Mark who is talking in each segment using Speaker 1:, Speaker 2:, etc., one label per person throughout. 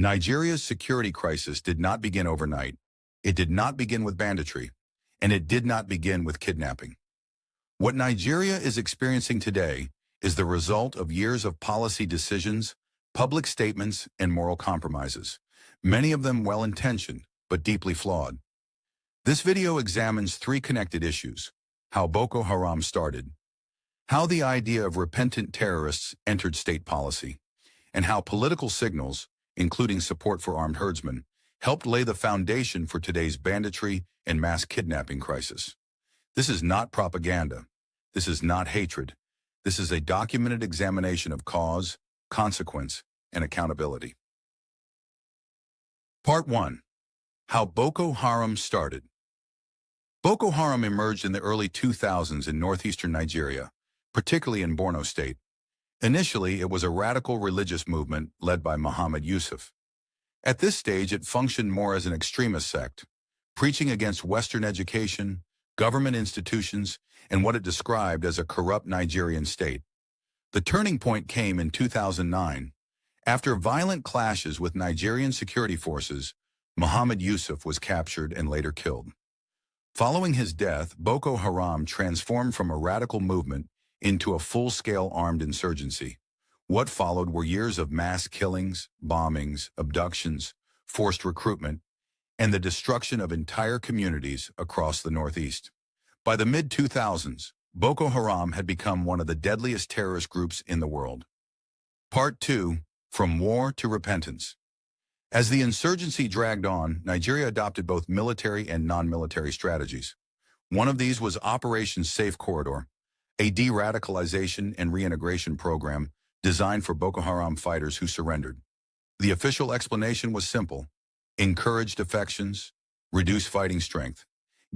Speaker 1: Nigeria's security crisis did not begin overnight. It did not begin with banditry, and it did not begin with kidnapping. What Nigeria is experiencing today is the result of years of policy decisions, public statements, and moral compromises, many of them well-intentioned but deeply flawed. This video examines three connected issues: how Boko Haram started, how the idea of repentant terrorists entered state policy, and how political signals, including support for armed herdsmen, helped lay the foundation for today's banditry and mass kidnapping crisis. This is not propaganda. This is not hatred. This is a documented examination of cause, consequence, and accountability. Part 1. How Boko Haram started. Boko Haram emerged in the early 2000s in northeastern Nigeria, particularly in Borno State. Initially, it was a radical religious movement led by Muhammad Yusuf. At this stage, it functioned more as an extremist sect, preaching against Western education, government institutions, and what it described as a corrupt Nigerian state. The turning point came in 2009. After violent clashes with Nigerian security forces, Muhammad Yusuf was captured and later killed. Following his death, Boko Haram transformed from a radical movement into a full-scale armed insurgency. What followed were years of mass killings, bombings, abductions, forced recruitment, and the destruction of entire communities across the Northeast. By the mid-2000s, Boko Haram had become one of the deadliest terrorist groups in the world. Part 2. From War to Repentance. As the insurgency dragged on, Nigeria adopted both military and non-military strategies. One of these was Operation Safe Corridor, a deradicalisation and reintegration program designed for Boko Haram fighters who surrendered. The official explanation was simple: encourage defections, reduce fighting strength,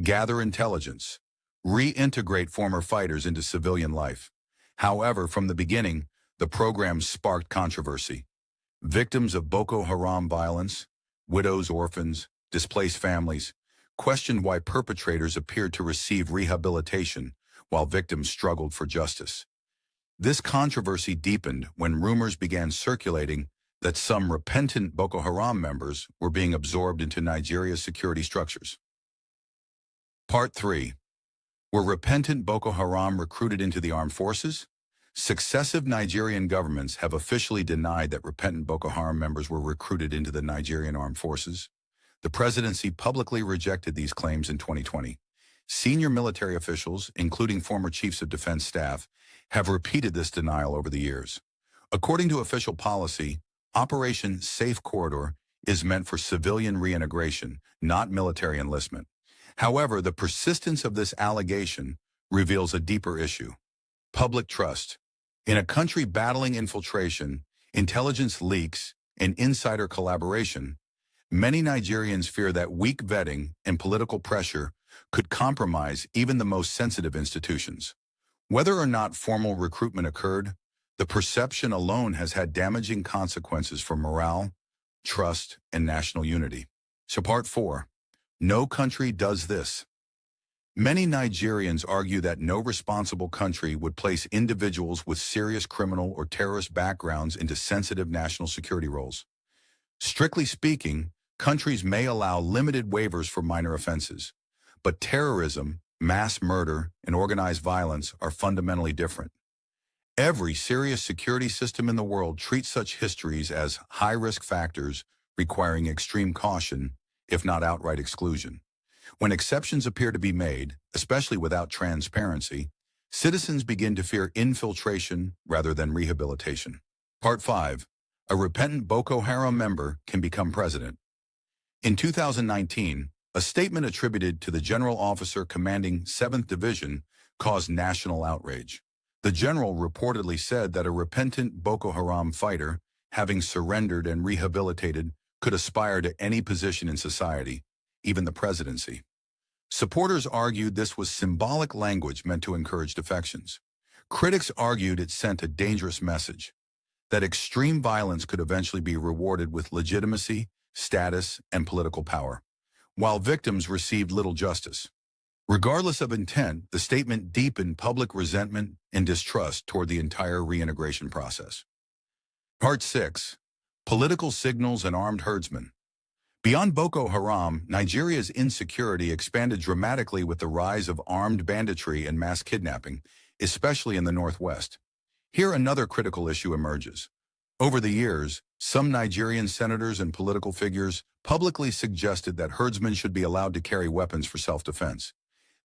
Speaker 1: gather intelligence, reintegrate former fighters into civilian life. However, from the beginning, the program sparked controversy. Victims of Boko Haram violence, widows, orphans, displaced families, questioned why perpetrators appeared to receive rehabilitation while victims struggled for justice. This controversy deepened when rumors began circulating that some repentant Boko Haram members were being absorbed into Nigeria's security structures. Part 3. Were repentant Boko Haram recruited into the armed forces? Successive Nigerian governments have officially denied that repentant Boko Haram members were recruited into the Nigerian armed forces. The presidency publicly rejected these claims in 2020. Senior military officials, including former chiefs of defense staff, have repeated this denial over the years. According to official policy, Operation Safe Corridor is meant for civilian reintegration, not military enlistment. However, the persistence of this allegation reveals a deeper issue: public trust. In a country battling infiltration, intelligence leaks, and insider collaboration, many Nigerians fear that weak vetting and political pressure could compromise even the most sensitive institutions. Whether or not formal recruitment occurred, the perception alone has had damaging consequences for morale, trust, and national unity. So Part 4. No country does this. Many Nigerians argue that no responsible country would place individuals with serious criminal or terrorist backgrounds into sensitive national security roles. Strictly speaking, countries may allow limited waivers for minor offenses, but terrorism, mass murder, and organized violence are fundamentally different. Every serious security system in the world treats such histories as high-risk factors requiring extreme caution, if not outright exclusion. When exceptions appear to be made, especially without transparency, citizens begin to fear infiltration rather than rehabilitation. Part 5. A repentant Boko Haram member can become president. In 2019, a statement attributed to the general officer commanding 7th Division caused national outrage. The general reportedly said that a repentant Boko Haram fighter, having surrendered and rehabilitated, could aspire to any position in society, even the presidency. Supporters argued this was symbolic language meant to encourage defections. Critics argued it sent a dangerous message, that extreme violence could eventually be rewarded with legitimacy, status, and political power, while victims received little justice. Regardless of intent, the statement deepened public resentment and distrust toward the entire reintegration process. Part 6. Political signals and armed herdsmen. Beyond Boko Haram, Nigeria's insecurity expanded dramatically with the rise of armed banditry and mass kidnapping, especially in the northwest. Here another critical issue emerges. Over the years, some Nigerian senators and political figures publicly suggested that herdsmen should be allowed to carry weapons for self-defense.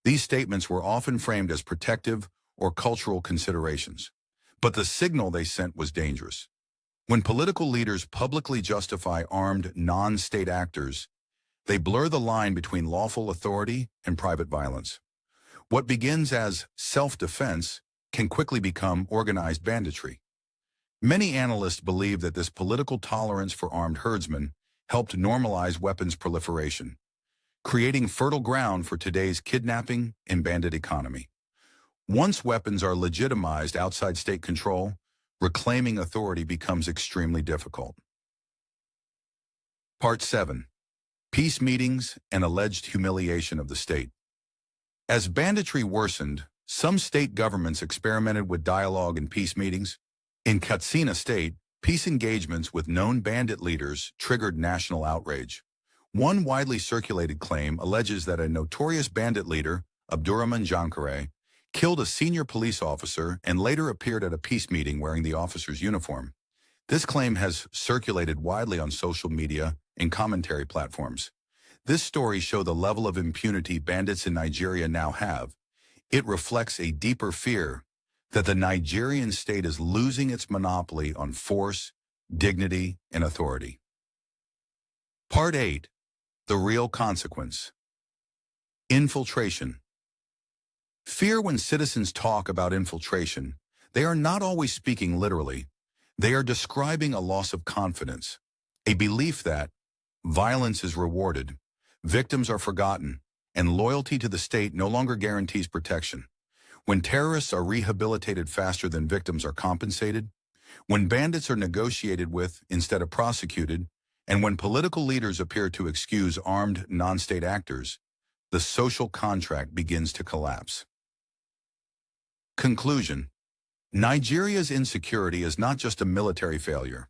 Speaker 1: These statements were often framed as protective or cultural considerations. But the signal they sent was dangerous. When political leaders publicly justify armed non-state actors, they blur the line between lawful authority and private violence. What begins as self-defense can quickly become organized banditry. Many analysts believe that this political tolerance for armed herdsmen helped normalize weapons proliferation, creating fertile ground for today's kidnapping and bandit economy. Once weapons are legitimized outside state control, reclaiming authority becomes extremely difficult. Part 7. Peace meetings and alleged humiliation of the state. As banditry worsened, some state governments experimented with dialogue and peace meetings. In Katsina State, peace engagements with known bandit leaders triggered national outrage. One widely circulated claim alleges that a notorious bandit leader, Abdurrahman Jankare, killed a senior police officer and later appeared at a peace meeting wearing the officer's uniform. This claim has circulated widely on social media and commentary platforms. This story shows the level of impunity bandits in Nigeria now have. It reflects a deeper fear that the Nigerian state is losing its monopoly on force, dignity, and authority. Part 8. The real consequence. Infiltration. Fear when citizens talk about infiltration, they are not always speaking literally. They are describing a loss of confidence, a belief that violence is rewarded, victims are forgotten, and loyalty to the state no longer guarantees protection. When terrorists are rehabilitated faster than victims are compensated, when bandits are negotiated with instead of prosecuted, and when political leaders appear to excuse armed non-state actors, the social contract begins to collapse. Conclusion. Nigeria's insecurity is not just a military failure.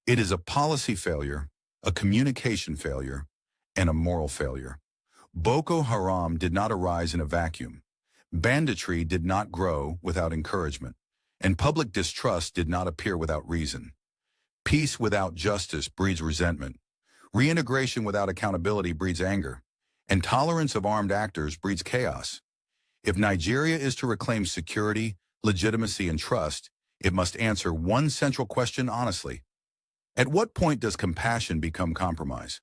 Speaker 1: It is a policy failure, a communication failure, and a moral failure. Boko Haram did not arise in a vacuum. Banditry did not grow without encouragement, and public distrust did not appear without reason. Peace without justice breeds resentment. Reintegration without accountability breeds anger, and tolerance of armed actors breeds chaos. If Nigeria is to reclaim security, legitimacy, and trust, it must answer one central question honestly. At what point does compassion become compromise?